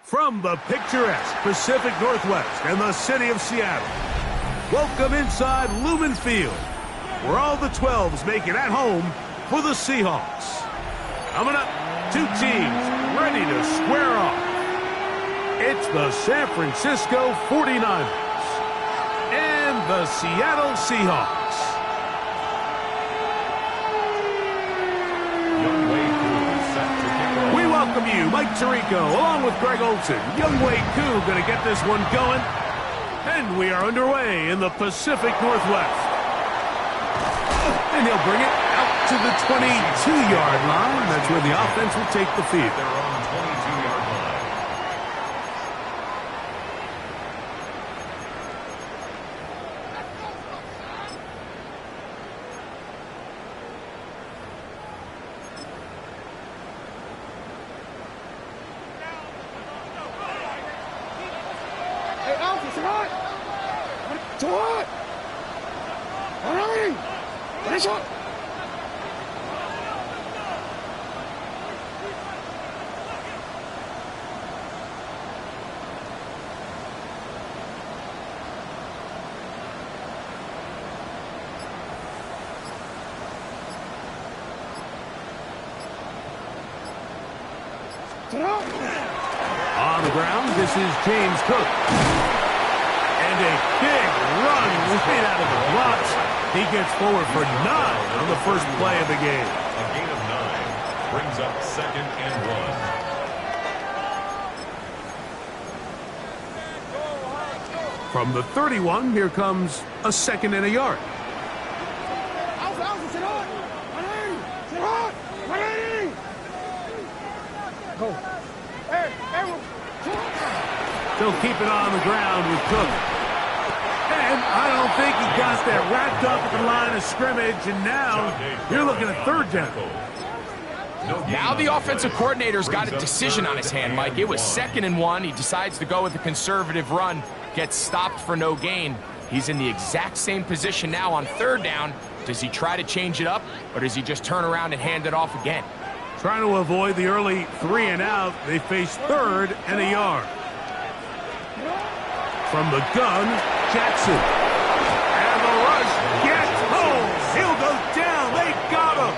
From the picturesque Pacific Northwest and the city of Seattle, welcome inside Lumen Field, where all the 12s make it at home for the Seahawks. Coming up, two teams ready to square off. It's the San Francisco 49ers and the Seattle Seahawks. We welcome you, Mike Tirico, along with Greg Olson. Younghoe Koo going to get this one going. And we are underway in the Pacific Northwest. And he'll bring it out to the 22-yard line. That's where the offense will take the field. They're on the 22-yard line. On the ground, this is James Cook. And a big run right out of the blocks. He gets forward for 9 on the first play of the game. A gain of 9 brings up 2nd and 1. From the 31, here comes a 2nd and a yard. They'll keep it on the ground with Cook. And I don't think he got that wrapped up at the line of scrimmage, and now you're looking at 3rd down. Now the offensive coordinator's got a decision on his hand, Mike. It was 2nd and 1. He decides to go with a conservative run, gets stopped for no gain. He's in the exact same position now on 3rd down. Does he try to change it up, or does he just turn around and hand it off again? Trying to avoid the early 3 and out, they face 3rd and a yard. From the gun, Jackson. And the rush gets home. He'll go down. They got him.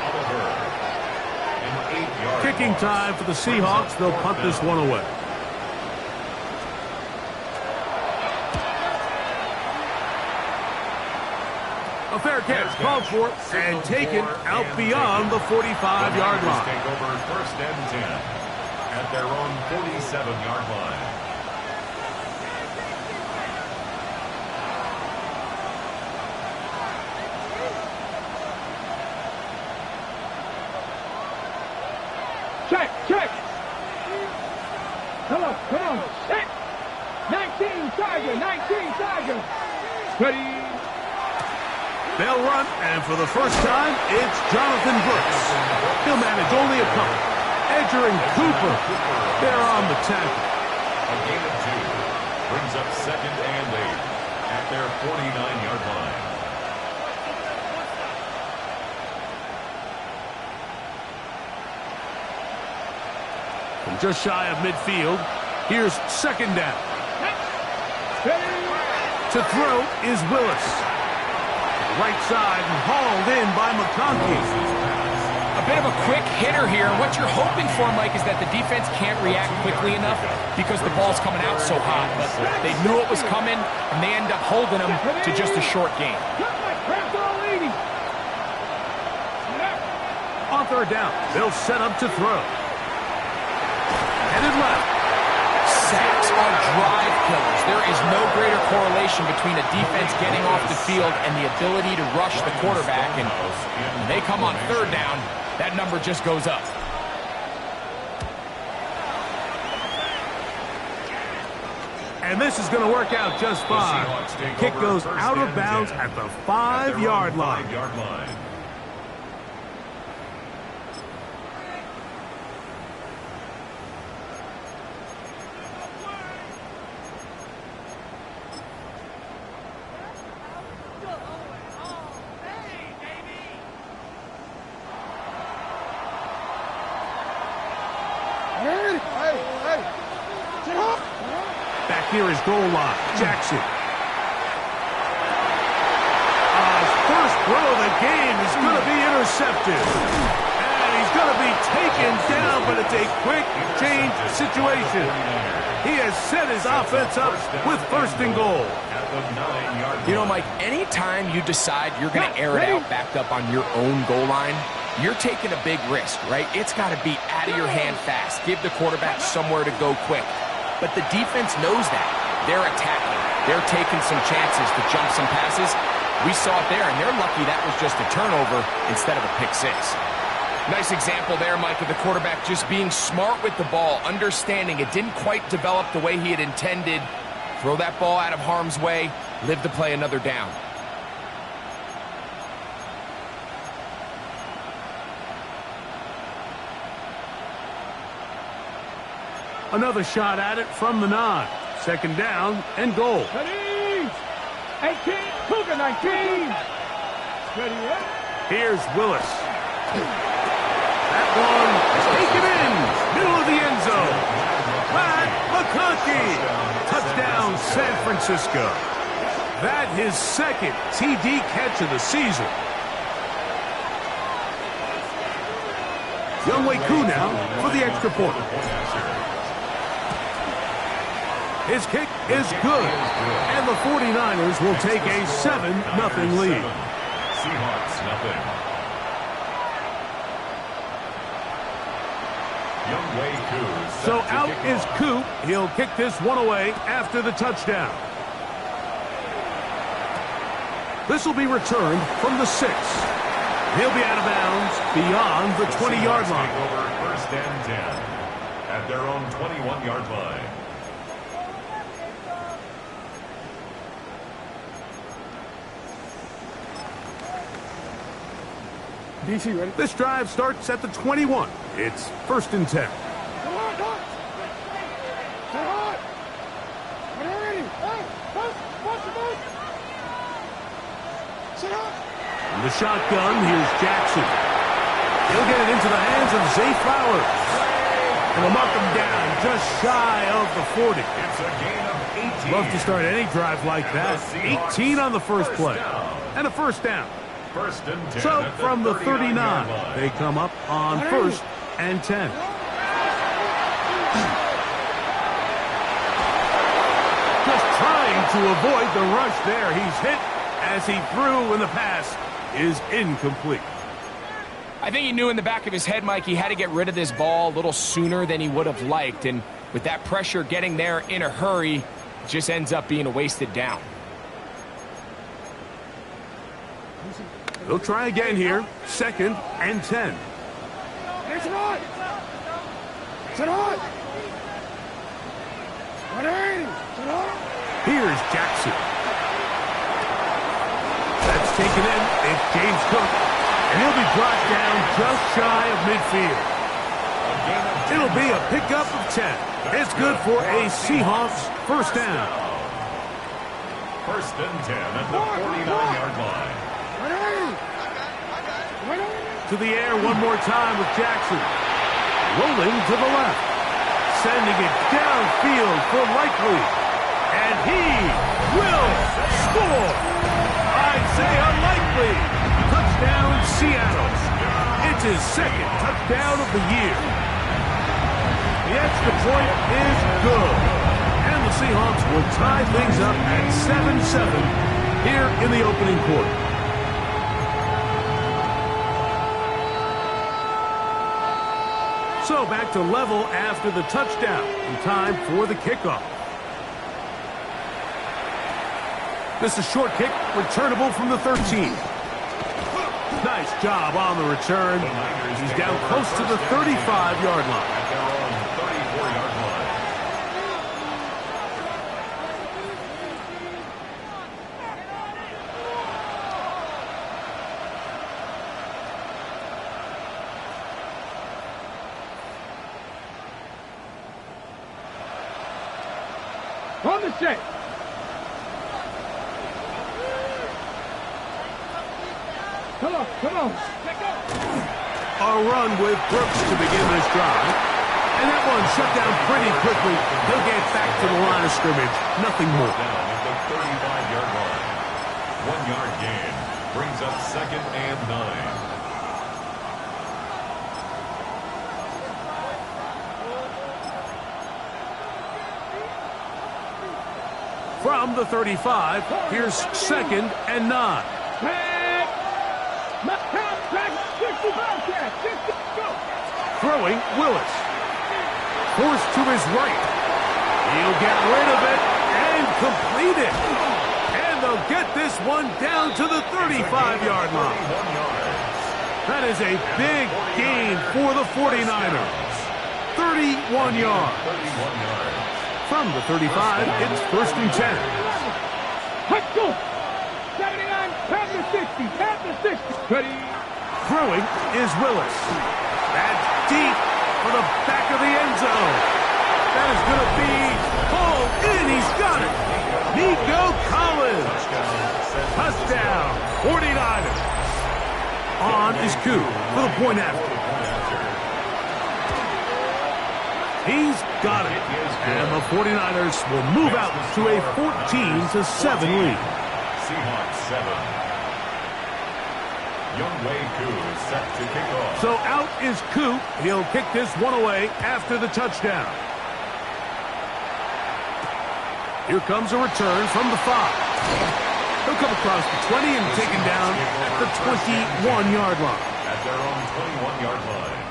Kicking time for the Seahawks. They'll punt this one away. A fair catch called for and taken out beyond the 45-yard line. Take over 1st and 10 at their own 47-yard line. Check. Come on. Set. 19 Tiger. Ready. They'll run, and for the first time, it's Jonathan Brooks. He'll manage only a couple. Edger and Cooper, they're on the tackle. A gain of 2 brings up 2nd and 8 at their 49-yard line. From just shy of midfield, here's 2nd down. To throw is Willis. Right side and hauled in by McConkey. A bit of a quick hitter here. What you're hoping for, Mike, is that the defense can't react quickly enough because the ball's coming out so hot. But they knew it was coming, and they end up holding them to just a short gain. On 3rd down, they'll set up to throw. Headed left. Sacks are drive killers. There is no greater correlation between a defense getting off the field and the ability to rush the quarterback. And when they come on third down, that number just goes up. And this is going to work out just fine. Kick goes out of bounds at the 5-yard line. Back here is goal line. Jackson. His first throw of the game is going to be intercepted. And he's going to be taken down, but it's a quick change situation. He has set his offense up with first and goal. You know, Mike, anytime you decide you're going to air it out backed up on your own goal line, you're taking a big risk, right? It's got to be out of your hand fast. Give the quarterback somewhere to go quick. But the defense knows that. They're attacking. They're taking some chances to jump some passes. We saw it there, and they're lucky that was just a turnover instead of a pick six. Nice example there, Mike, of the quarterback just being smart with the ball, understanding it didn't quite develop the way he had intended. Throw that ball out of harm's way, live to play another down. Another shot at it from the 9. Second down and goal. 18, Cougar 19. Here's Willis. That one is taken in. Middle of the end zone. Pat McConkey. Touchdown, San Francisco. That his second TD catch of the season. Younghoe Koo now for the extra point. His kick is good, and the 49ers will take a 7-0 lead. Seahawks, nothing. Younghoe Koo. So out is Koo. He'll kick this one away after the touchdown. This will be returned from the 6. He'll be out of bounds beyond the 20-yard line. Over first and 10 at their own 21-yard line. DC, ready? This drive starts at the 21. It's first and 10. Sit hard. Ready? Hey, watch the boat. Sit hard. In the shotgun, here's Jackson. He'll get it into the hands of Zay Flowers. And he'll mark him down just shy of the 40. It's a gain of 18. Love to start any drive like that. 18 on the first play. And a first down. First and 10 So from the 39, they come up on first and 10. Just trying to avoid the rush there. He's hit as he threw, and the pass is incomplete. I think he knew in the back of his head, Mike, he had to get rid of this ball a little sooner than he would have liked. And with that pressure getting there in a hurry, it just ends up being a wasted down. They'll try again here. Second and 10. Sit hard. Sit hard. Ready? Sit hard. Here's Jackson. That's taken in. It's James Cook. And he'll be brought down just shy of midfield. It'll be a pickup of 10. It's good for a Seahawks first down. First and 10 at the 49-yard line. To the air one more time with Jackson. Rolling to the left. Sending it downfield for Likely. And he will score. I'd say unlikely. Touchdown, Seattle. It's his second touchdown of the year. The extra point is good. And the Seahawks will tie things up at 7-7 here in the opening quarter. So back to level after the touchdown. And time for the kickoff. This is a short kick, returnable from the 13. Nice job on the return. He's down close to the 35-yard line. At their own 34-yard line. On the set. Come on, come on. Let go. A run with Brooks to begin this drive. And that one shut down pretty quickly. He'll get back to the line of scrimmage. Nothing more. Down at the 35-yard line. 1-yard gain brings up 2nd and 9. From the 35, here's 2nd and 9. Throwing, Willis. Forced to his right. He'll get rid of it and complete it. And they'll get this one down to the 35-yard line. That is a big gain for the 49ers. 31 yards. From the 35, it's 1st and 10. Let's go. 79, tap the 60, tap the 60. Ready. Throwing is Willis. That's deep for the back of the end zone. That is going to be pulled in. He's got it. Nico Collins. Touchdown. 49ers. On is Koo for the point after. He's got it. And the 49ers will move out to a 14-7 lead. Seahawks 7. Younghoe Koo is set to kick off. So out is Koo. He'll kick this one away after the touchdown. Here comes a return from the 5. He'll come across the 20 and taken down at the 21-yard line. At their own 21-yard line.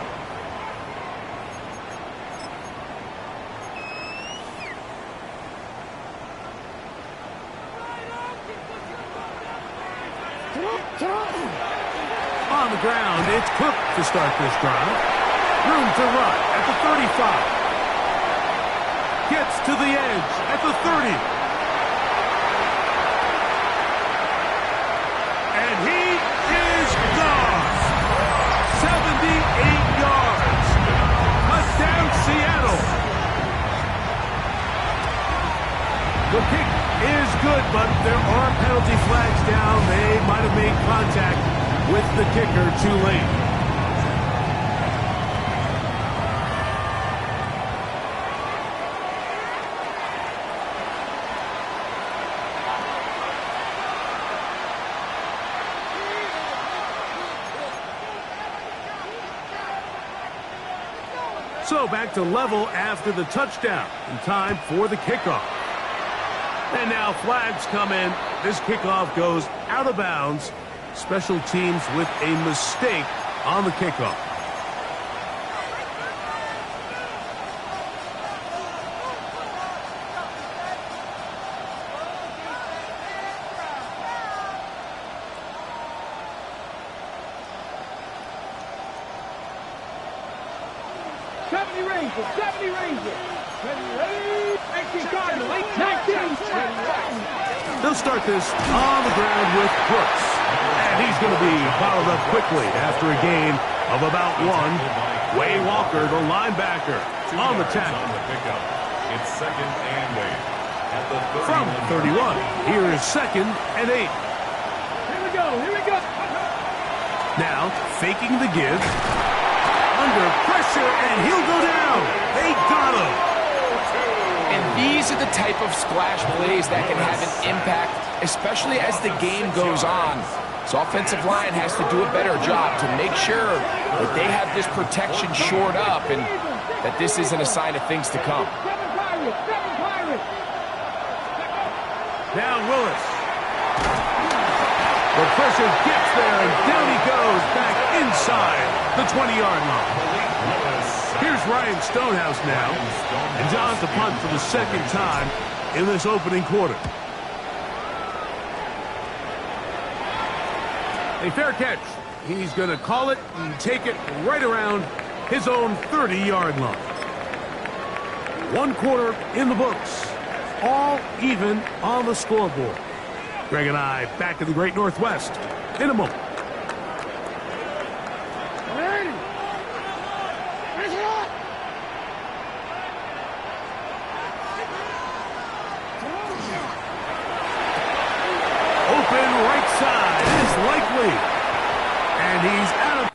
On the ground, it's Cook to start this drive. Room to run at the 35. Gets to the edge at the 30. And he is gone. 78 yards. Touchdown, Seattle. The kick is good, but there are penalty flags down. They might have made contact with the kicker too late. So back to level after the touchdown in time for the kickoff. And now flags come in. This kickoff goes out of bounds. Special teams with a mistake on the kickoff. They'll start this on the ground with Brooks. And he's going to be bottled up quickly after a gain of about 1. Way Walker, the linebacker, on the tackle. It's 2nd and 8. At the From 31, here is 2nd and 8. Here we go, here we go. Now, faking the give. Under pressure, and he'll go down. They got him. And these are the type of splash plays that can have an impact, especially as the game goes on. So offensive line has to do a better job to make sure that they have this protection shored up and that this isn't a sign of things to come. Now Willis. The pressure gets there, and down he goes back inside the 20-yard line. Here's Ryan Stonehouse now. And John to punt for the 2nd time in this opening quarter. A fair catch. He's going to call it and take it right around his own 30-yard line. One quarter in the books. All even on the scoreboard. Greg and I back in the Great Northwest in a moment. Open right side is likely. And he's out of...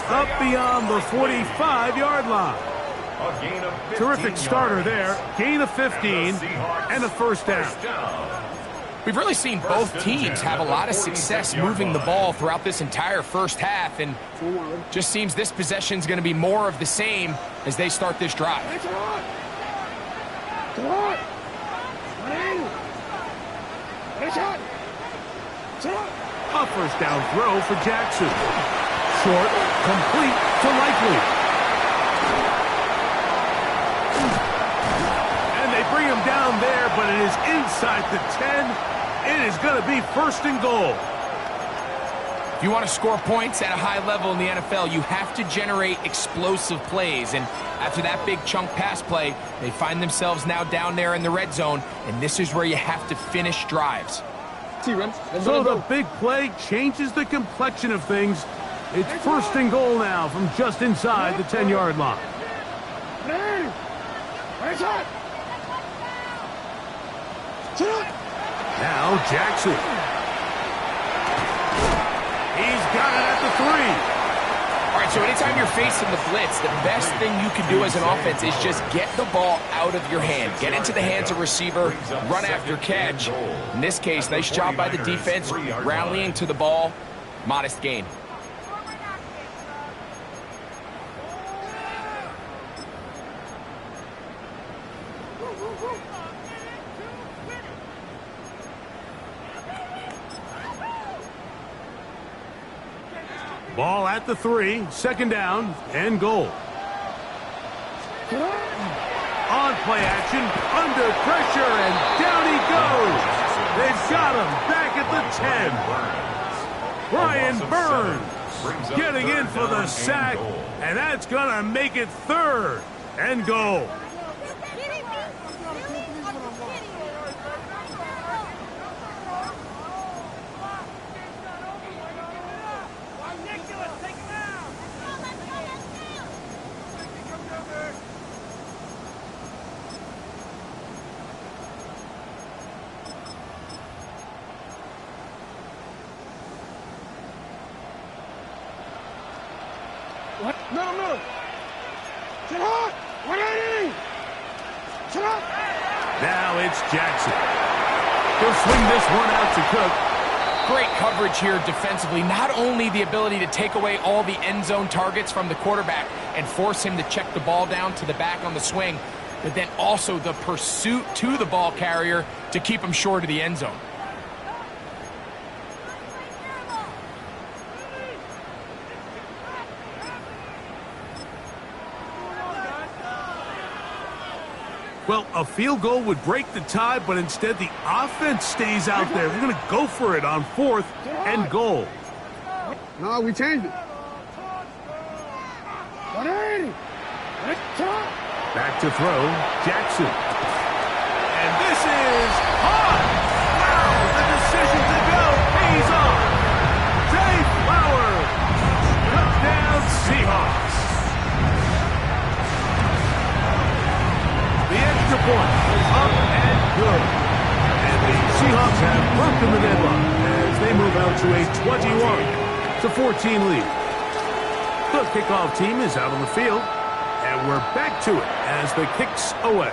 Up beyond the 45-yard line. Terrific starter there. Gain of 15 and a first down. We've really seen both teams have a lot of success moving the ball throughout this entire first half, and just seems this possession is going to be more of the same as they start this drive. A first down throw for Jackson. Short, complete to Likely. And but it is inside the 10. It is going to be first and goal. If you want to score points at a high level in the NFL, you have to generate explosive plays. And after that big chunk pass play, they find themselves now down there in the red zone, and this is where you have to finish drives. So the big play changes the complexion of things. It's first and goal now from just inside the 10-yard line. Now Jackson. He's got it at the 3. All right, so anytime you're facing the blitz, the best thing you can do as an offense is just get the ball out of your hand. Get into the hands of receiver, run after catch. In this case, nice job by the defense, rallying to the ball. Modest gain. Ball at the 3, second down, and goal. On play action, under pressure, and down he goes. They've got him back at the 10. Brian Burns getting in for the sack, and that's going to make it third and goal. No. Sit hot. 180. Sit hot. Now it's Jackson. He'll swing this one out to Cook. Great coverage here defensively. Not only the ability to take away all the end zone targets from the quarterback and force him to check the ball down to the back on the swing, but then also the pursuit to the ball carrier to keep him short of the end zone. Well, a field goal would break the tie, but instead the offense stays out there. We're going to go for it on 4th and goal. No, we changed it. 180. Back to throw, Jackson. And this is hot. Wow, the decision to go pays off. Jay Flowers. Touchdown Seahawks. The extra point is up and good. And the Seahawks have broken the deadlock as they move out to a 21-14 lead. The kickoff team is out on the field, and we're back to it as the kick's away.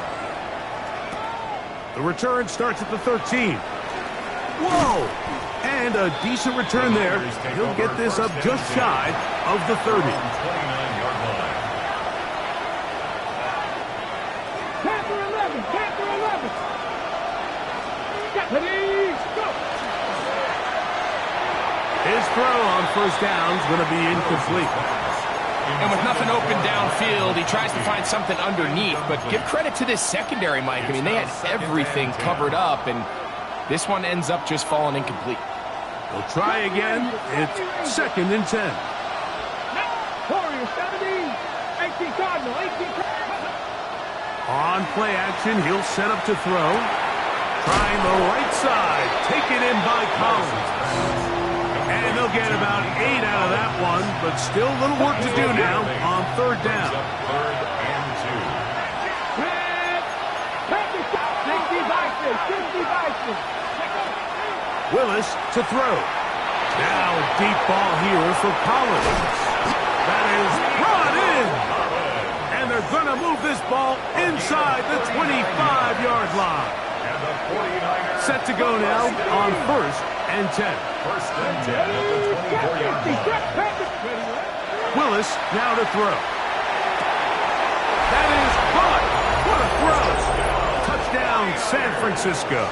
The return starts at the 13. Whoa! And a decent return there. He'll get this up just shy of the 30. 29-yard line. Panther 11. Please, go. His throw on first down is going to be incomplete. And with nothing open downfield, he tries to find something underneath. But give credit to this secondary, Mike. I mean, they had everything covered up, and this one ends up just falling incomplete. He'll try again. It's 2nd and 10. Warriors 17. 18 Cardinal. 18 Cardinal. On play action, he'll set up to throw. Trying the right side. Taken in by Collins. And they'll get about 8 out of that one, but still a little work to do now on 3rd down. Third and 2. Willis to throw. Now a deep ball here for Collins. That is brought in. And they're going to move this ball inside the 25-yard line. And the 49ers Set to go now on 1st and 10. first and 10 at the 24-yard line. Willis now to throw. That is caught. What a throw. Touchdown, San Francisco.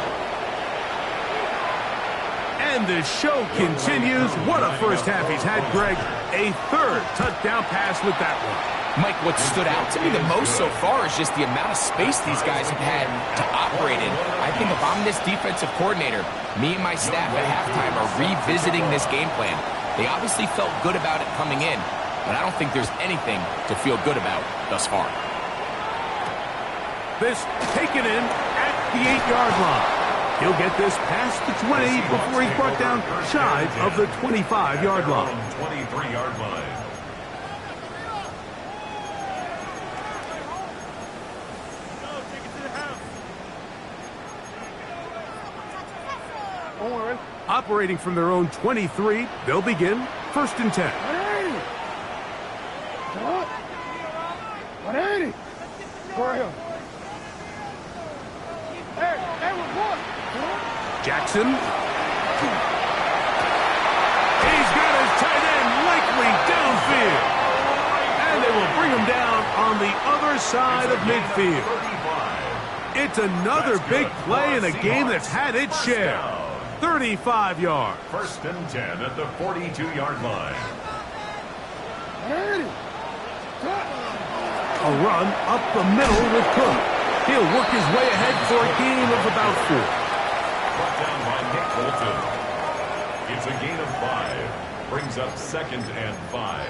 And the show continues. What a first half he's had, Greg. A third touchdown pass with that one. Mike, what stood out to me the most so far is just the amount of space these guys have had to operate in. I think if I'm this defensive coordinator, me and my staff at halftime are revisiting this game plan. They obviously felt good about it coming in, but I don't think there's anything to feel good about thus far. This taken in at the 8-yard line. He'll get this past the 20 before he's brought down shy of the 25-yard line. 23-yard line. Operating from their own 23, they'll begin 1st and 10. 180. Go ahead. Hey, what? Jackson. He's got his tight end likely downfield. And they will bring him down on the other side of midfield. It's another big play in a game that's had its share. 35 yards. 1st and 10 at the 42-yard line. A run up the middle with Cook. He'll work his way ahead for a gain of about 4. Brought down by Nick Bolton. It's a gain of 5. Brings up 2nd and 5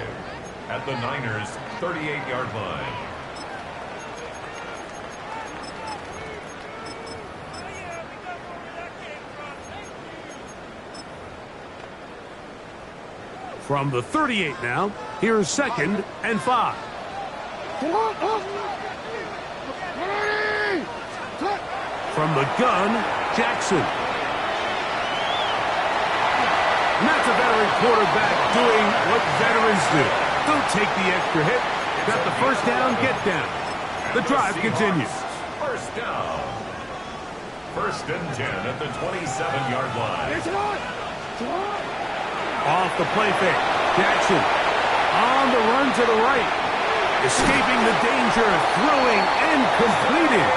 at the Niners' 38-yard line. From the 38 now, here's 2nd and 5. From the gun, Jackson. And that's a veteran quarterback doing what veterans do. Don't take the extra hit. Got the first down, get down. The drive continues. First down. 1st and 10 at the 27-yard line. Off the play fake. Jackson on the run to the right. Escaping the danger, throwing and completing.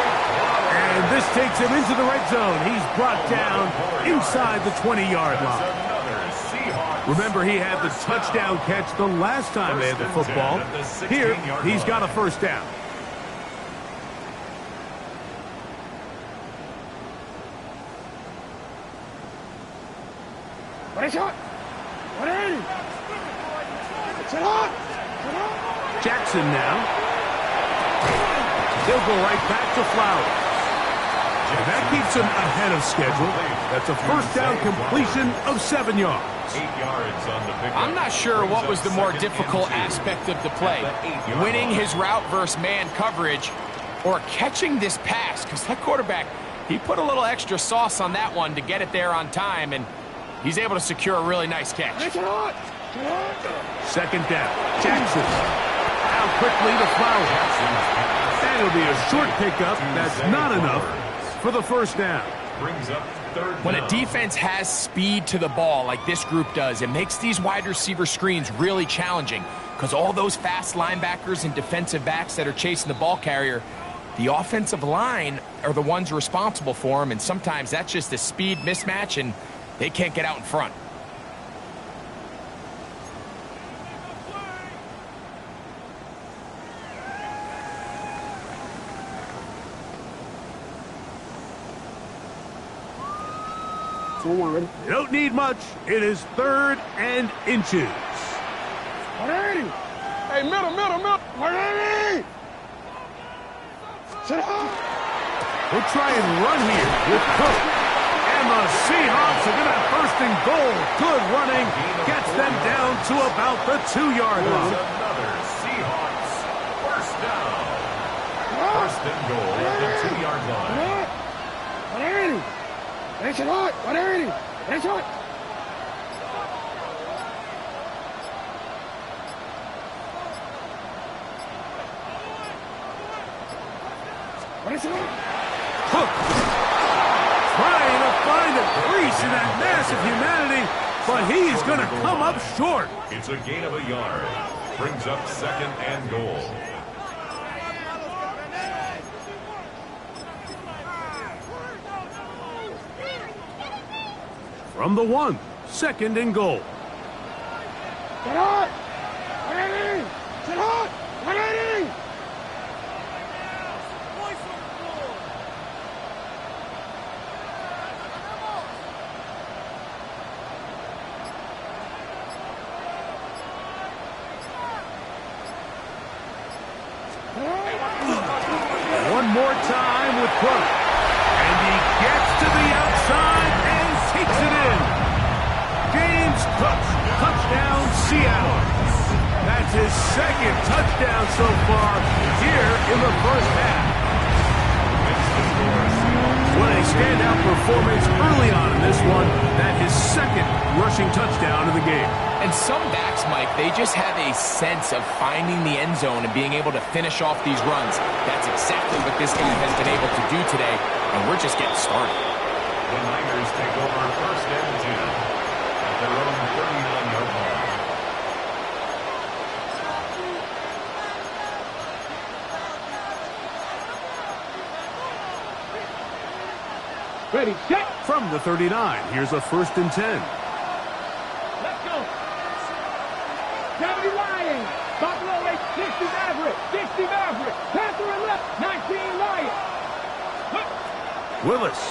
And this takes him into the red zone. He's brought down inside the 20-yard line. Remember, he had the touchdown catch the last time they had the football. Here, he's got a first down. Jackson now. He'll go right back to Flowers. And that keeps him ahead of schedule. That's a first down completion of 7 yards. 8 yards on the pickup. I'm not sure what was the more difficult aspect of the play. Winning his route versus man coverage or catching this pass. Because that quarterback, he put a little extra sauce on that one to get it there on time. And he's able to secure a really nice catch. 2nd down. Jackson. Out quickly to Flowers. And it'll be a short pickup. That's not enough for the first down. Brings up 3rd When a down. defense has speed to the ball like this group does, it makes these wide receiver screens really challenging because all those fast linebackers and defensive backs that are chasing the ball carrier, the offensive line are the ones responsible for them, and sometimes that's just a speed mismatch, and they can't get out in front. You don't need much. It is 3rd and inches. 180. Hey, middle. 180. We'll try and run here with Cook. And the Seahawks are going to have 1st and goal. Good running. Gets them down to about the 2-yard line. Another Seahawks first down. 1st and goal at the 2-yard line. 180. It's hot. 180. It's hot. What is it? Cook trying to find a crease in that massive humanity, but he's going to come up short. It's a gain of a yard. Brings up 2nd and goal. From the 1, 2nd and goal. Get hot! 180! Get hot! 180! One more time with Clark. And he gets to the outside and takes it in. James Cook, touchdown Seattle. That's his 2nd touchdown so far here in the first half. What a standout performance early on in this one. That his 2nd rushing touchdown of the game. And some backs, Mike, they just have a sense of finding the end zone and being able to finish off these runs. That's exactly what this guy has been able to do today, and we're just getting started. The Niners take over 1st and 10 at their own 39-yard line. Ready, set. From the 39, here's a 1st and 10. Let's go. 70 Lions. Buffalo 60 Maverick. 60 Maverick. Panther and left. 19 Lions. Willis.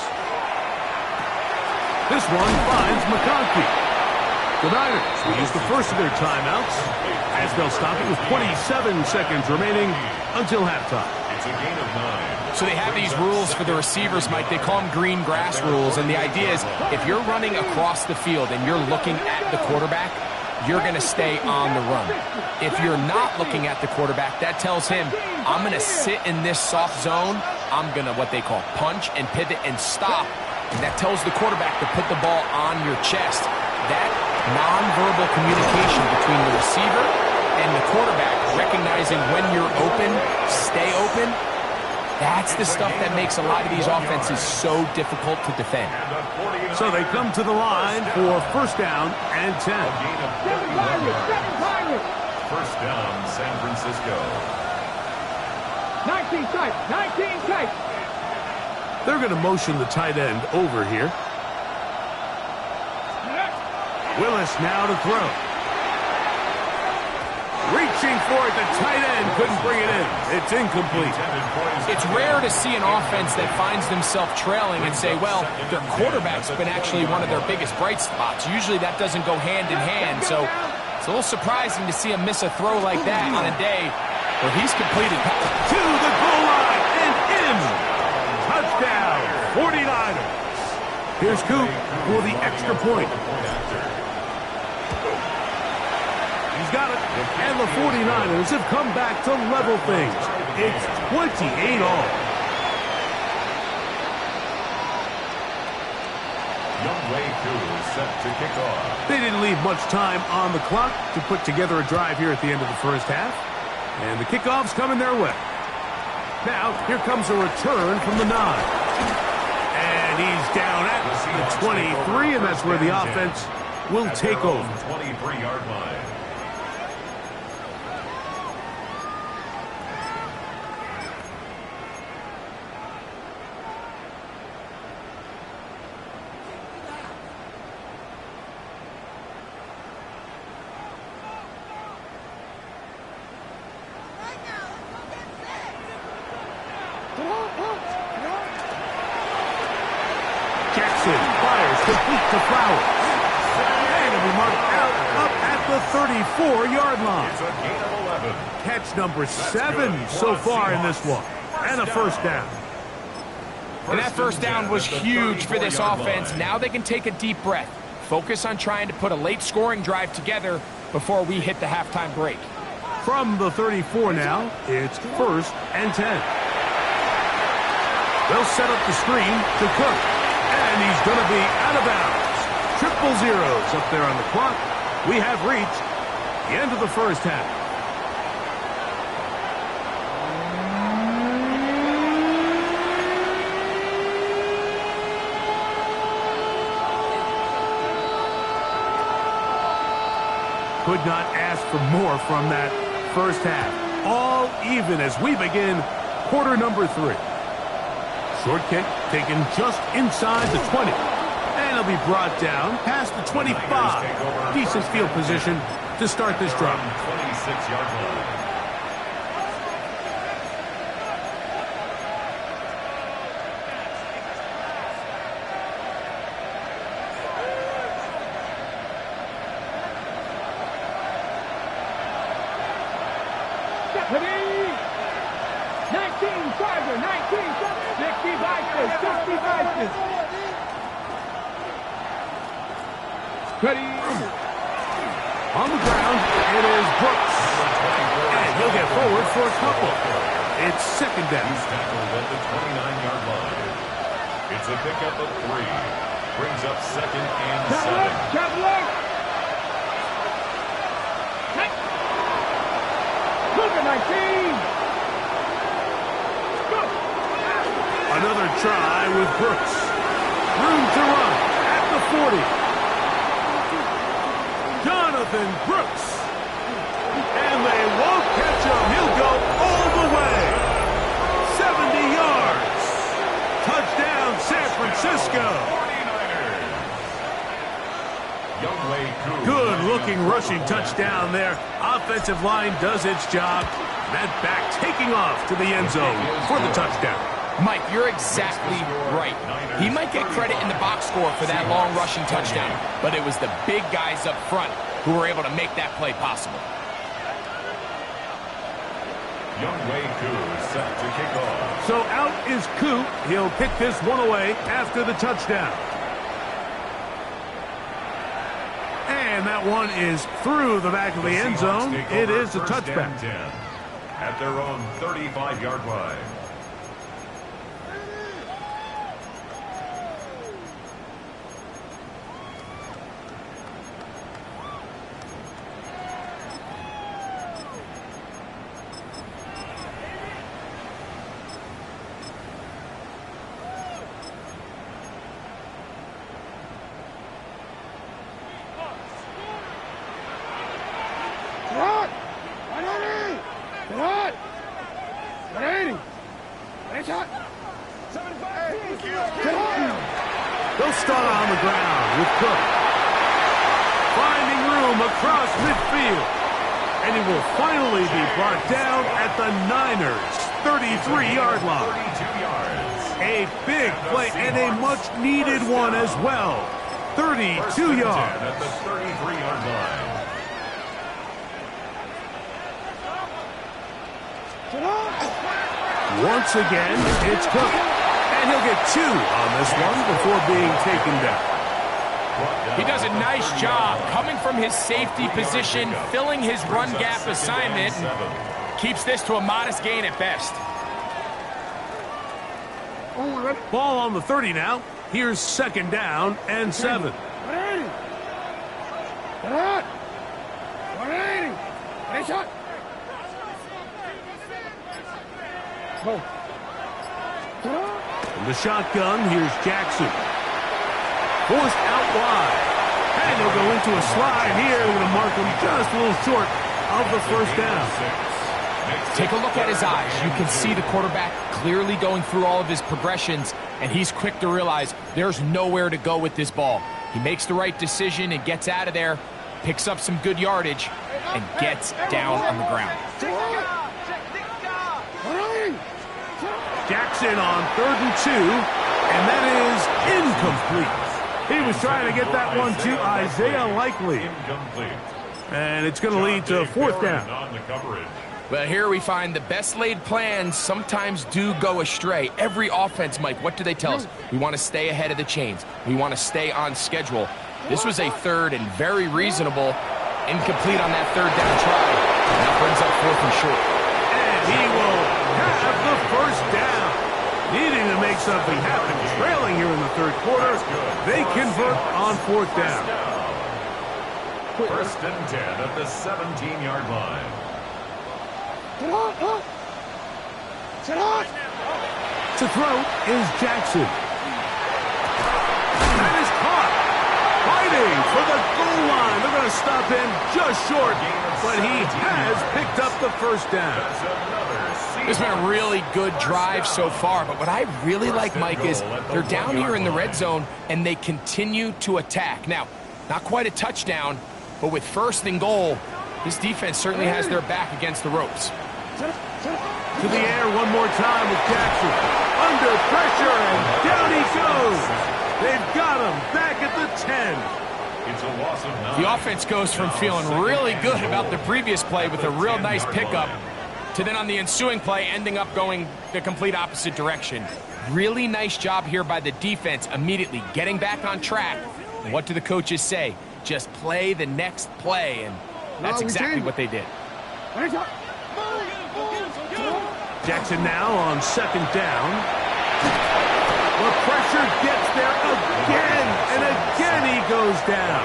This one finds McConkey. The Niners will use the first of their timeouts as they'll stop it with 27 seconds remaining until halftime. It's a gain of 9. So they have these rules for the receivers, Mike. They call them green grass rules, and the idea is if you're running across the field and you're looking at the quarterback, you're going to stay on the run. If you're not looking at the quarterback, that tells him, I'm going to sit in this soft zone. I'm going to what they call punch and pivot and stop. And that tells the quarterback to put the ball on your chest. That nonverbal communication between the receiver and the quarterback, recognizing when you're open, stay open, that's the stuff that makes a lot of these offenses so difficult to defend. So they come to the line for 1st down and 10. 7 Pirates. 7 Pirates. 1st down, San Francisco. 19 tight. 19 tight. They're going to motion the tight end over here. Willis now to throw. Reaching for it, the tight end couldn't bring it in. It's incomplete. It's rare to see an offense that finds themselves trailing and say, well, their quarterback's been actually one of their biggest bright spots. Usually that doesn't go hand in hand, so it's a little surprising to see him miss a throw like that on a day where he's completed. To the goal line and in. Touchdown, 49ers. Here's Coop for the extra point. He's got it, and the 49ers have come back to level things. It's 28 all. Youngway Koo set to kick off. They didn't leave much time on the clock to put together a drive here at the end of the first half, and the kickoff's coming their way. Now, here comes a return from the 9. And he's down at the 23, and that's where the offense will take over. 23-yard line. Jackson fires complete to Flowers. And it'll be marked out up at the 34-yard line. It's a gain of 11. Catch number 7 so far in this one. And a 1st down. And that 1st down was huge for this offense. Now they can take a deep breath. Focus on trying to put a late scoring drive together before we hit the halftime break. From the 34 now, it's 1st and 10. They'll set up the screen to Cook. And he's going to be out of bounds. Triple zeros up there on the clock. We have reached the end of the first half. Could not ask for more from that first half. All even as we begin quarter number 3. Short kick taken just inside the 20. And it'll He'll be brought down past the 25. Decent field position to start this drive. 26-yard line. Ready. On the ground, it is Brooks. And he'll get forward for a couple. It's second down. He's tackled at the 29-yard line. It's a pickup of 3. Brings up second and 7. Look at 19. Another try with Brooks. Room to run at the 40. Jonathan Brooks. And they won't catch him. He'll go all the way. 70 yards. Touchdown, San Francisco. Good-looking rushing touchdown there. Offensive line does its job. That back taking off to the end zone for the touchdown. Mike, you're exactly right. He might get credit in the box score for that long rushing touchdown, but it was the big guys up front who were able to make that play possible. Youngway Koo set to kick off. So out is Koo. He'll pick this one away after the touchdown. And that one is through the back of the end zone. It is a touchback. At their own 35-yard line. They'll start on the ground with Cook. Finding room across midfield. And he will finally be brought down at the Niners' 33-yard line. 32 yards. A big play and a much-needed one as well. 32 yards. At the 33-yard line. Once again, it's Cook. And he'll get 2 on this one before being taken down. He does a nice job coming from his safety position, filling his run gap assignment, and keeps this to a modest gain at best. Ball on the 30 now. Here's second down and 7. From the shotgun, here's Jackson. Forced out wide. And he'll go into a slide here. They're going to mark him just a little short of the first down. Take a look at his eyes. You can see the quarterback clearly going through all of his progressions, and he's quick to realize there's nowhere to go with this ball. He makes the right decision and gets out of there, picks up some good yardage, and gets down on the ground. Jackson on 3rd and 2, and that is incomplete. He was trying to get that one to Isaiah Likely. And it's going to lead to 4th down. Well, here we find the best laid plans sometimes do go astray. Every offense, Mike, what do they tell us? We want to stay ahead of the chains. We want to stay on schedule. This was a 3rd and very reasonable, incomplete on that 3rd down try. And that brings up 4th and short. And he will have the first down. Needing to make something happen. Trailing here in the 3rd quarter. They convert on 4th down. 1st and 10 at the 17-yard line. To throw is Jackson. That is caught. Right heading for the goal line. They're going to stop him just short, but he has picked up the first down. This has been a really good drive so far, but what I really like, Mike, is they're down here in the red zone, and they continue to attack. Now, not quite a touchdown, but with first and goal, this defense certainly has their back against the ropes. To the air one more time with Jackson. Under pressure, and down he goes. They've got him back at the 10. It's a loss of 9. The offense goes from feeling really good about the previous play with a real nice pickup to then on the ensuing play ending up going the complete opposite direction. Really nice job here by the defense immediately getting back on track. And what do the coaches say? Just play the next play, and that's exactly what they did. Jackson now on second down. The pressure gets there again, and again he goes down.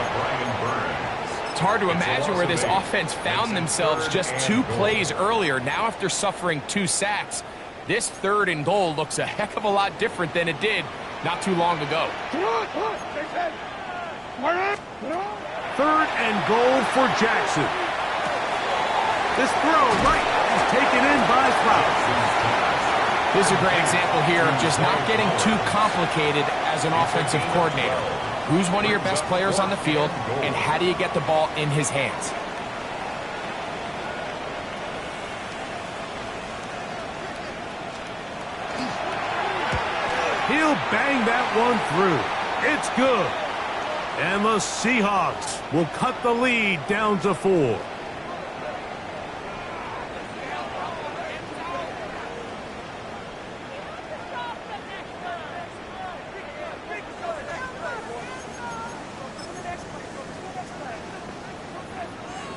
It's hard to imagine where this offense found themselves just 2 plays earlier. Now after suffering 2 sacks, this third and goal looks a heck of a lot different than it did not too long ago. Third and goal for Jackson. This throw right is taken in by Klaus. This is a great example here of just not getting too complicated as an offensive coordinator. Who's one of your best players on the field, and how do you get the ball in his hands? He'll bang that one through. It's good. And the Seahawks will cut the lead down to 4.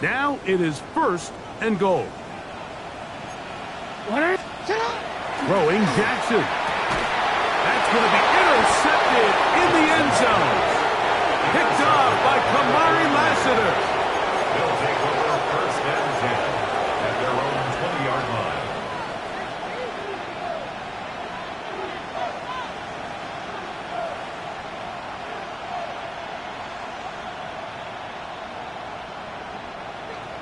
Now it is first and goal. Throwing Jackson. That's going to be intercepted in the end zone. Picked off by Kamari Lassiter. They'll take over first and 10 at their own 20-yard line.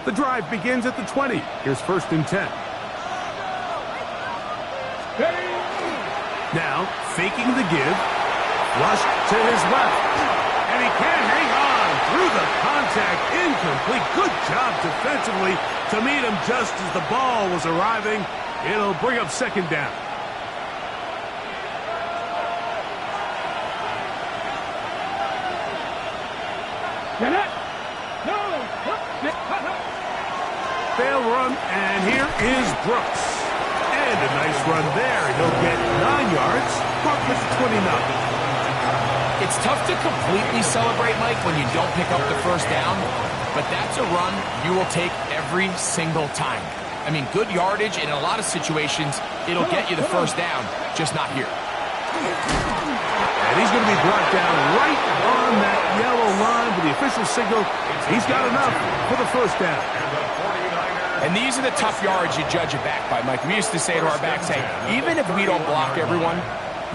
The drive begins at the 20. Here's first and 10. Now, faking the give. Flushed to his left. And he can't hang on through the contact. Incomplete. Good job defensively to meet him just as the ball was arriving. It'll bring up second down. Fail run, and here is Brooks. And a nice run there. He'll get 9 yards. Brooks 29. It's tough to completely celebrate, Mike, when you don't pick up the first down, but that's a run you will take every single time. I mean, good yardage, and in a lot of situations, it'll get you the first down, just not here. And he's going to be brought down right on that yellow line with the official signal. He's got enough for the first down. And these are the tough yards you judge a back by, Mike. We used to say to our backs, hey, even if we don't block everyone,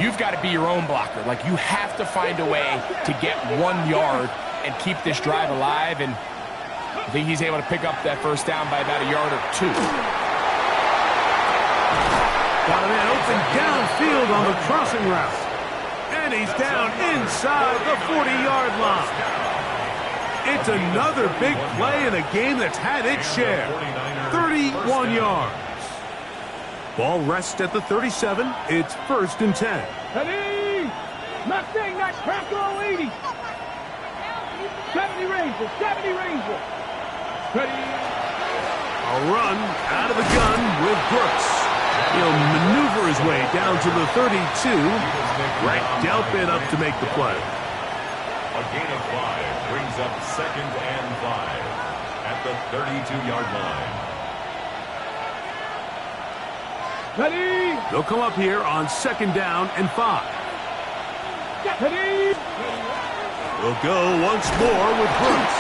you've got to be your own blocker. Like, you have to find a way to get 1 yard and keep this drive alive. And I think he's able to pick up that first down by about a yard or 2. Got a man open downfield on the crossing route. And he's down inside the 40-yard line. It's another big play in a game that's had its share. 31 yards. Ball rests at the 37. It's first and 10. Ready? Not saying that crack all 80. 70 Rangers, 70 Rangers. Ready? A run out of the gun with Brooks. He'll maneuver his way down to the 32. Right Delpit up to make the play. A gain of 5 brings up second and 5 at the 32-yard line. Ready? They'll come up here on second down and 5. Ready? We'll go once more with Brooks.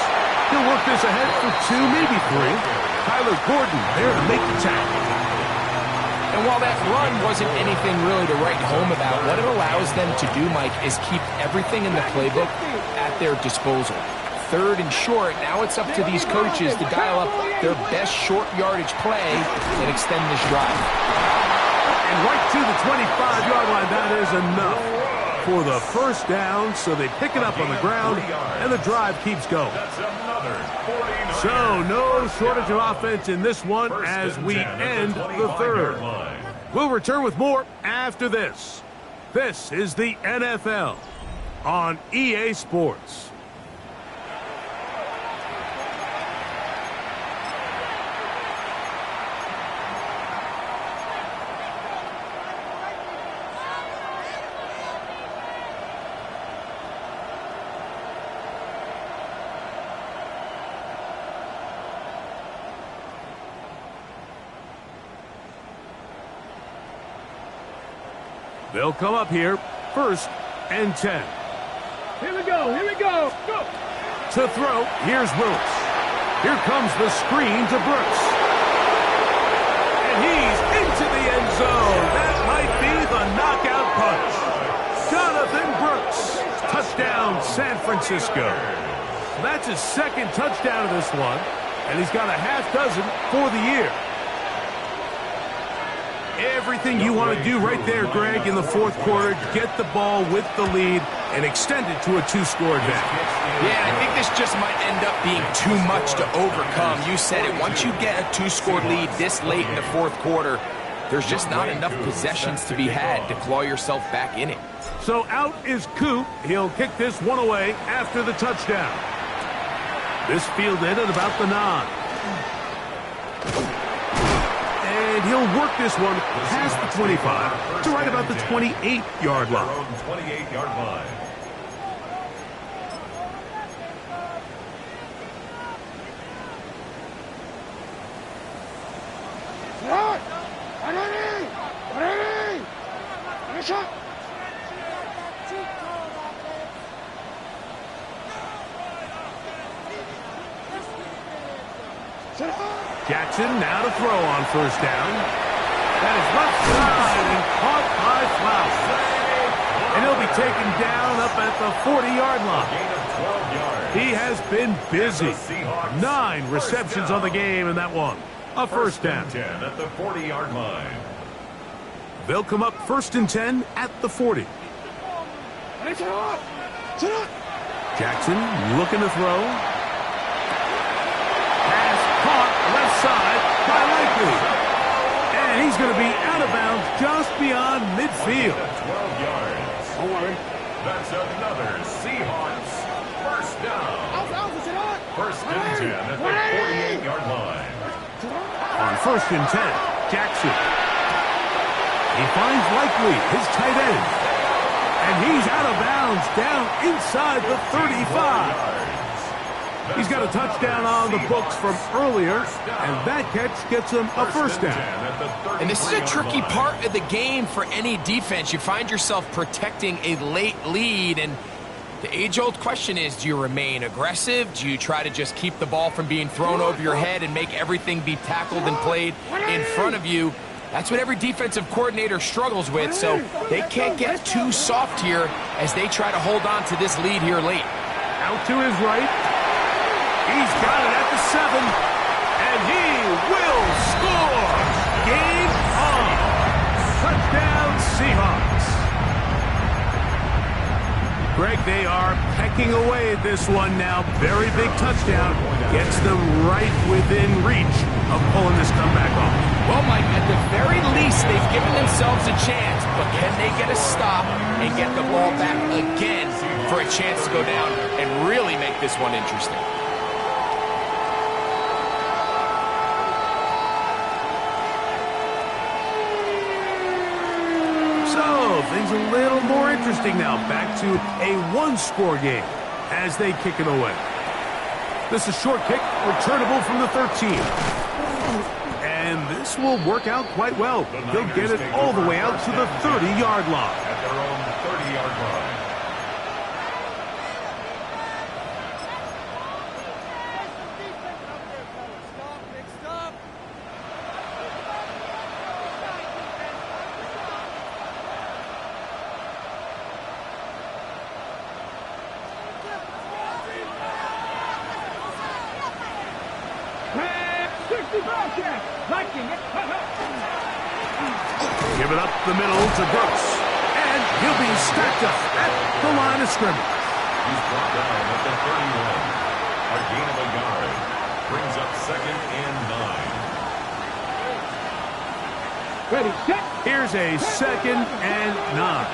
He'll work this ahead for 2, maybe 3. Tyler Gordon there to make the tackle. And while that run wasn't anything really to write home about, what it allows them to do, Mike, is keep everything in the playbook at their disposal. 3rd and short, now it's up to these coaches to dial up their best short yardage play and extend this drive. And right to the 25-yard line, that is enough for the first down, so they pick it up on the ground, and the drive keeps going. So no shortage of offense in this one as we end the 3rd. We'll return with more after this. This is the NFL on EA Sports. They'll come up here, 1st and 10. Here we go, here we go. Go. To throw, here's Willis. Here comes the screen to Brooks. And he's into the end zone. That might be the knockout punch. Jonathan Brooks. Touchdown, San Francisco. That's his 2nd touchdown of this one, and he's got a half dozen for the year. Everything you want to do right there, Greg, in the 4th quarter, get the ball with the lead and extend it to a 2-score advantage. Yeah, I think this just might end up being too much to overcome. You said it. Once you get a 2-score lead this late in the 4th quarter, there's just not enough possessions to be had to claw yourself back in it. So out is Coop. He'll kick this one away after the touchdown. This fielded at about the 9. And he'll work this one past the 25 to right about the 28-yard line. 28-yard line. Jackson now to throw on 1st down. That is left side and caught by Flower. And he'll be taken down up at the 40-yard line. He has been busy. 9 receptions on the game in that one. A 1st down. 10 at the 40-yard line. They'll come up 1st and 10 at the 40. Jackson looking to throw. Pass caught left side by Likely. And he's going to be out of bounds just beyond midfield. 12 yards. Don't worry. That's another Seahawks 1st down. 1st and 10 at the 48-yard line. On 1st and 10, Jackson. He finds Likely, his tight end. And he's out of bounds down inside the 35. He's got a touchdown on the books from earlier, and that catch gets him a 1st down. And this is a tricky part of the game for any defense. You find yourself protecting a late lead, and the age-old question is, do you remain aggressive? Do you try to just keep the ball from being thrown over your head and make everything be tackled and played in front of you? That's what every defensive coordinator struggles with, so they can't get too soft here as they try to hold on to this lead here late. Out to his right. He's got it at the 7, and he will score. Game on. Touchdown, Seahawks. Greg, they are pecking away at this one now. Very big touchdown. Gets them right within reach of pulling this comeback off. Well, Mike, at the very least, they've given themselves a chance, but can they get a stop and get the ball back again for a chance to go down and really make this one interesting? So, things a little more interesting now. Back to a 1-score game as they kick it away. This is short kick, returnable from the 13. And this will work out quite well. They'll get it all the way out to the 30-yard line. At their own 30-yard line. Give it up the middle to Brooks. And he'll be stacked up at the line of scrimmage. He's brought down at the 31. A gain of a yard. Brings up 2nd and 9. Ready, set. Here's a 2nd and 9.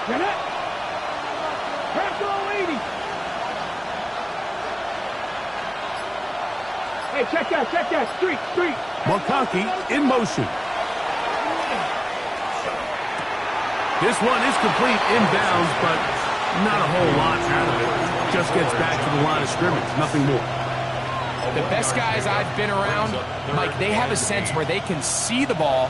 Get it. Pass all 80. Hey, check that. Street. McConkey in motion. This one is complete inbounds, but not a whole lot out of it. Just gets back to the line of scrimmage, nothing more. The best guys I've been around, Mike, they have a sense where they can see the ball,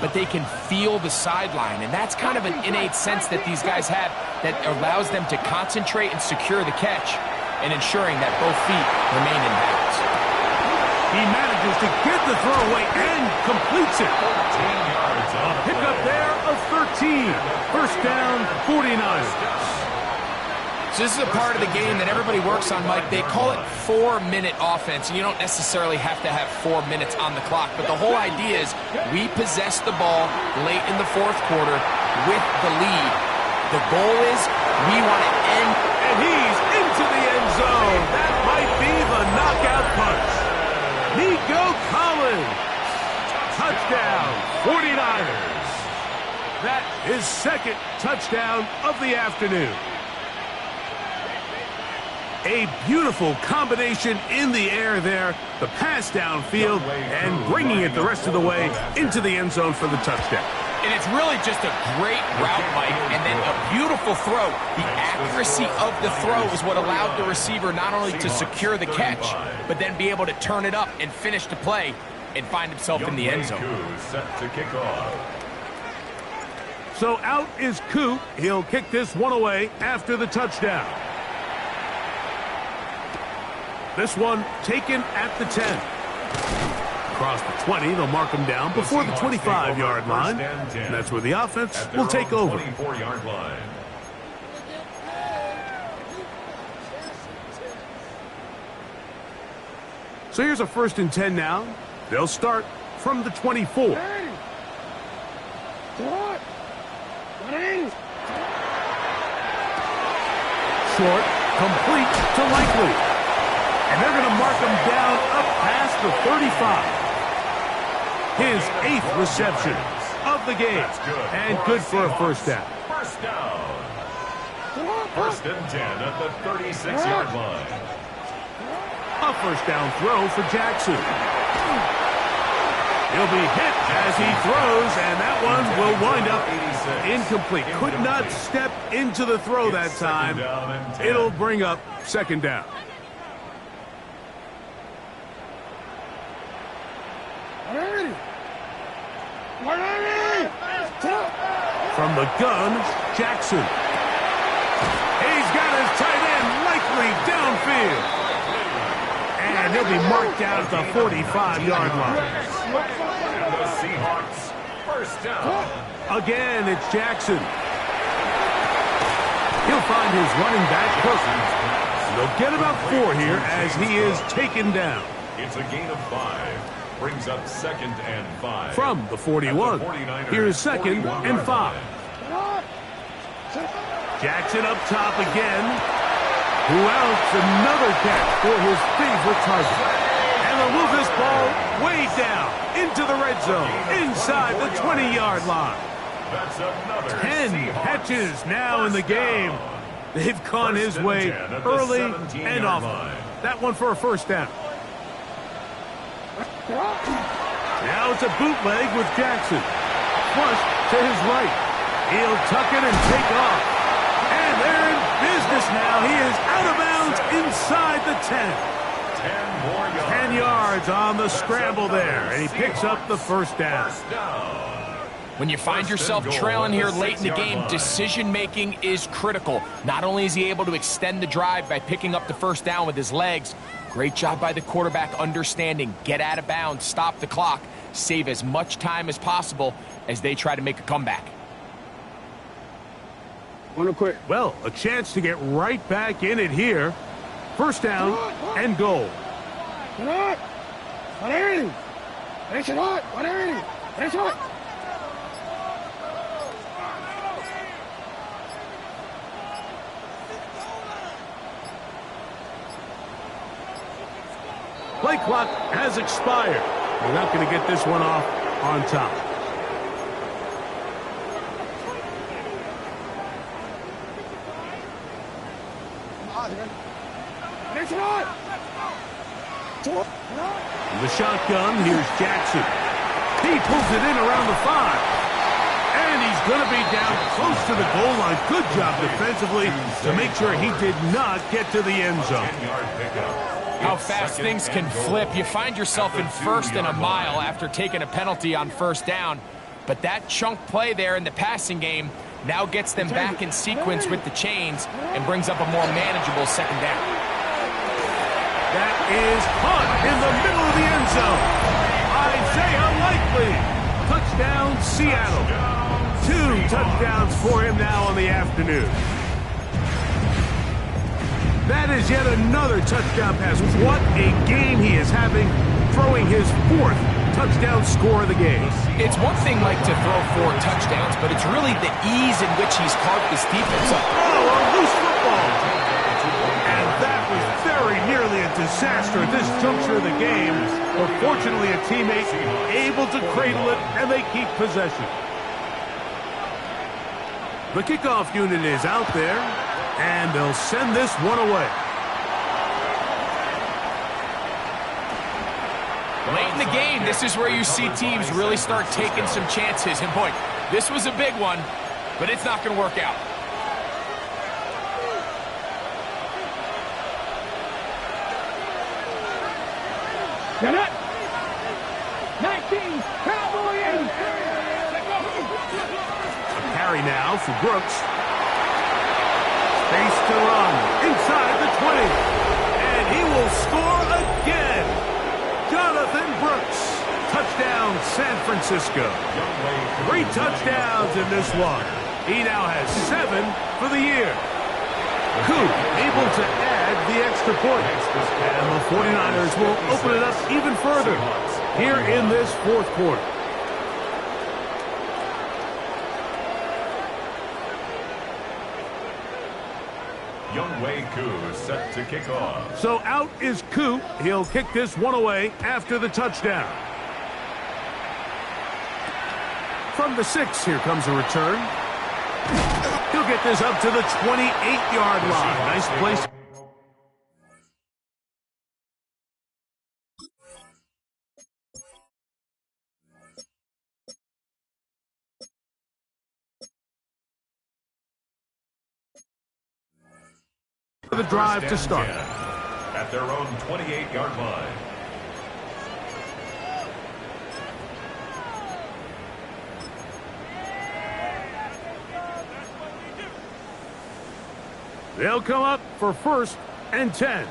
but they can feel the sideline. And that's kind of an innate sense that these guys have that allows them to concentrate and secure the catch and ensuring that both feet remain in bounds. He manages to get the throw away and completes it. A pickup there of 13. First down, 49ers. So this is a part of the game that everybody works on, Mike. They call it 4-minute offense, and you don't necessarily have to have 4 minutes on the clock. But the whole idea is we possess the ball late in the 4th quarter with the lead. The goal is we want to end. And he's into the end zone. That might be the knockout punch. Nico Collins. Touchdown, 49ers. That is 2nd touchdown of the afternoon. A beautiful combination in the air there. The pass downfield and bringing it the rest of the way into the end zone for the touchdown. And it's really just a great route, Mike, and then a beautiful throw. The accuracy of the throw is what allowed the receiver not only to secure the catch, but then be able to turn it up and finish the play and find himself in the end zone. Set to kick off. So out is Coop. He'll kick this one away after the touchdown. This one taken at the 10. Across the 20, they'll mark him down before the 25-yard line. And that's where the offense will take over. 24-yard line. So here's a 1st and 10 now. They'll start from the 24. Short, complete to Likely. And they're going to mark him down up past the 35. His 8th reception of the game. And good for a first down. First down. 1st and 10 at the 36-yard line. A first down throw for Jackson. He'll be hit as he throws, and that one will wind up incomplete. Could not step into the throw that time. It'll bring up 2nd down. From the gun, Jackson. He's got his tight end Likely downfield. And he'll be marked down at the 45-yard line. And the Seahawks, first down. Again, it's Jackson. He'll find his running back, Cousins. They'll get about 4 here as he is taken down. It's a gain of 5. Brings up 2nd and 5. From the 41. Here's 2nd and 5. Jackson up top again. Who else? Another catch for his favorite target. And they'll move this ball way down into the red zone, inside the 20-yard line. That's another 10 catches now in the game. They've gone his way early and often. That one for a first down. Now it's a bootleg with Jackson. Flush to his right. He'll tuck it and take off. And they're in business now. He is out of bounds inside the 10. 10 more yards. 10 yards on the scramble there. And he picks up the first down. When you find yourself trailing here late in the game, decision-making is critical. Not only is he able to extend the drive by picking up the first down with his legs, great job by the quarterback understanding, get out of bounds, stop the clock, save as much time as possible as they try to make a comeback. Well, a chance to get right back in it here. First down and goal. Play clock has expired. We're not going to get this one off on top. The shotgun, here's Jackson. He pulls it in around the 5. And he's going to be down close to the goal line. Good job defensively to make sure he did not get to the end zone. How fast things can flip. You find yourself in first and a mile after taking a penalty on first down. But that chunk play there in the passing game now gets them back in sequence with the chains and brings up a more manageable second down. That is caught in the middle of the end zone. Isaiah Likely. Touchdown, Seattle. 2 touchdowns for him now on the afternoon. That is yet another touchdown pass. What a game he is having, throwing his 4th touchdown score of the game. It's one thing, Mike, to throw 4 touchdowns, but it's really the ease in which he's carved this defense up. Oh, a loose football. And that was very nearly a disaster at this juncture of the game. But fortunately, a teammate able to cradle it, and they keep possession. The kickoff unit is out there, and they'll send this one away. Late in the game, this is where you see teams really start taking some chances. And boy, this was a big one, but it's not going to work out. Get it. 19, Cowboy 80. Carry now for Brooks. Space to run inside the 20. And he will score again. Jonathan Brooks. Touchdown, San Francisco. 3 touchdowns in this one. He now has 7 for the year. Koo able to add the extra point. And the 49ers will open it up even further here in this 4th quarter. Younghoe Koo set to kick off. So out is Koo. He'll kick this one away after the touchdown. From the 6, here comes a return. He'll get this up to the 28-yard line. Nice place. The drive to start. At their own 28-yard line. They'll come up for 1st and 10.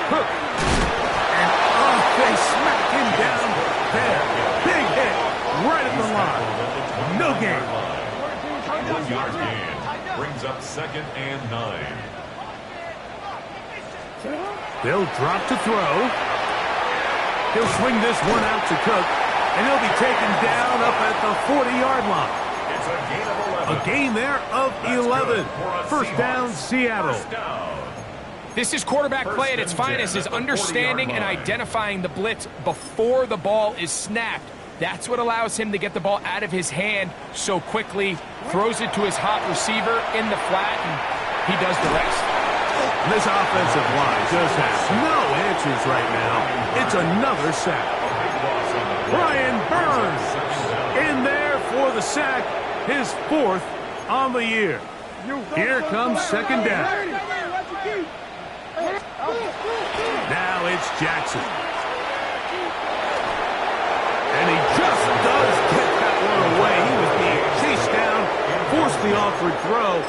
Hook. They smack him down there. Big hit right at the line. No gain. 1-yard gain brings up 2nd and 9. They'll drop to throw. He'll swing this one out to Cook, and he'll be taken down up at the 40-yard line. It's a gain of 11. A gain there of 11. First down, Seattle. First down. This is quarterback play at its finest, is understanding and identifying the blitz before the ball is snapped. That's what allows him to get the ball out of his hand so quickly, throws it to his hot receiver in the flat, and he does the rest. This offensive line just has no answers right now. It's another sack. Brian Burns in there for the sack, his 4th on the year. Here comes 2nd down. Now it's Jackson. And he just does get that one away. He was being chased down, forced the awkward throw.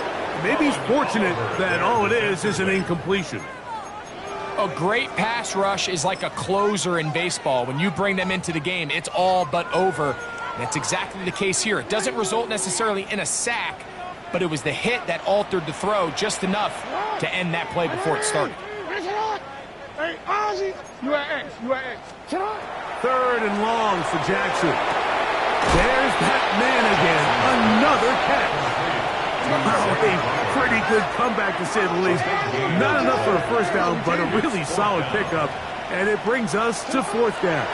Maybe he's fortunate that all it is an incompletion. A great pass rush is like a closer in baseball. When you bring them into the game, it's all but over. That's exactly the case here. It doesn't result necessarily in a sack, but it was the hit that altered the throw just enough to end that play before it started. Hey, Ozzy, you at X, you at X. Third and long for Jackson. There's that man again. Another catch. Oh, a pretty good comeback, to say the least. Not enough for a first down, but a really solid pickup. And it brings us to fourth down.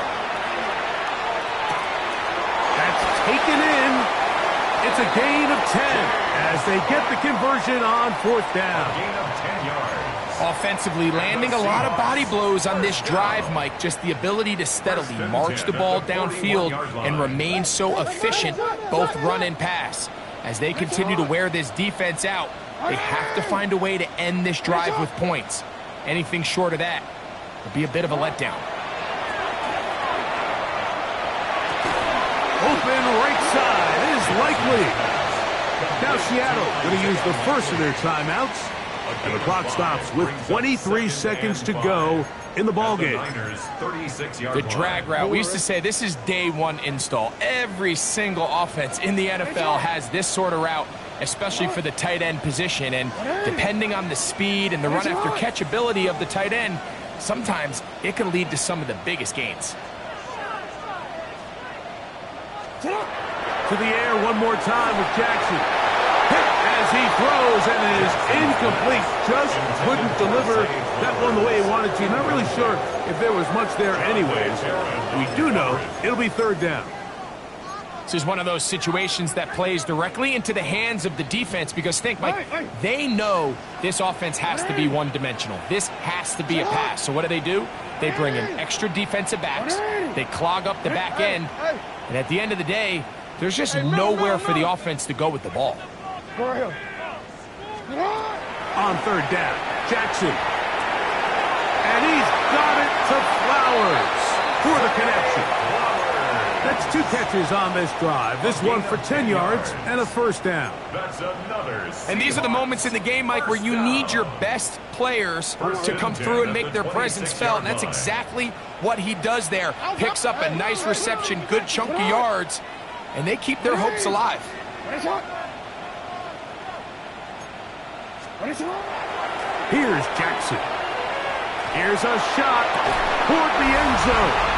That's taken in. It's a gain of 10 as they get the conversion on fourth down. Gain of 10 yards. Offensively, landing a lot of body blows on this drive, Mike. Just the ability to steadily march the ball downfield and remain so efficient, both run and pass. As they continue to wear this defense out, they have to find a way to end this drive with points. Anything short of that would be a bit of a letdown. Open right side is likely. Now Seattle going to use the first of their timeouts. And the clock stops with 23 seconds to go in the ballgame. The drag route. We used to say this is day one install. Every single offense in the NFL has this sort of route, especially for the tight end position. And depending on the speed and the run after catch ability of the tight end, sometimes it can lead to some of the biggest gains. To the air one more time with Jackson. Hit as he throws, and it is incomplete. Just couldn't deliver that one the way he wanted to. Not really sure if there was much there anyways. We do know it'll be third down. This is one of those situations that plays directly into the hands of the defense because think, Mike, they know this offense has to be one-dimensional. This has to be a pass. So what do? They bring in extra defensive backs. They clog up the back end. And at the end of the day, there's just nowhere for the offense to go with the ball. On third down, Jackson. And he's got it to Flowers for the connection. That's 2 catches on this drive. This one for 10 yards and a first down. That's another. And these are the moments in the game, Mike, where you need your best players to come through and make their presence felt. And that's exactly what he does there. Picks up a nice reception, good chunk of yards, and they keep their hopes alive. Here's Jackson. Here's a shot toward the end zone.